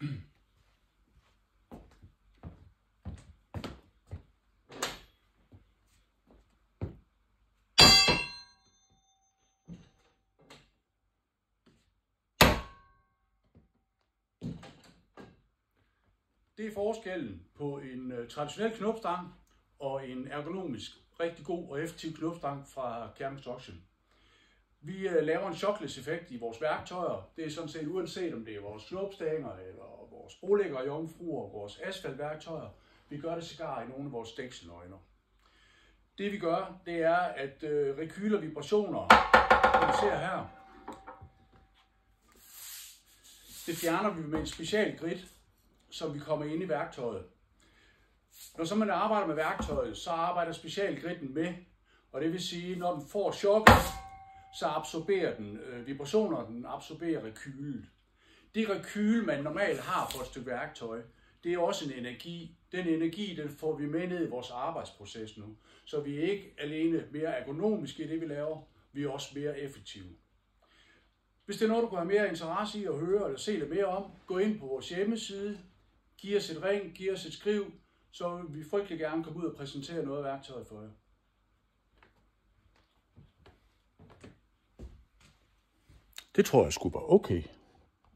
Det er forskellen på en traditionel knopstang og en ergonomisk, rigtig god og effektiv knopstang fra Kjær Construction. Vi laver en shockless effekt i vores værktøjer. Det er sådan set uanset om det er vores knopstanger eller vores brolægger, jomfruer, vores asfaltværktøjer. Vi gør det sågar i nogle af vores dækseløgner. Det vi gør, det er at rekyler vibrationer, som vi ser her. Det fjerner vi med en special grid, som vi kommer ind i værktøjet. Når så man arbejder med værktøjet, så arbejder specialgriden med, og det vil sige, når den får chok, så absorberer den vibrationer, den absorberer rekylet. Det rekyl, man normalt har på et stykke værktøj, det er også en energi. Den energi, den får vi med ned i vores arbejdsproces nu, så vi er ikke alene mere ergonomiske i det, vi laver, vi er også mere effektive. Hvis det er noget, du kan have mere interesse i at høre eller se lidt mere om, gå ind på vores hjemmeside, giv os et ring, giv os et skriv, så vil vi frygtelig gerne komme ud og præsentere noget af værktøjet for jer. Det tror jeg sgu var okay.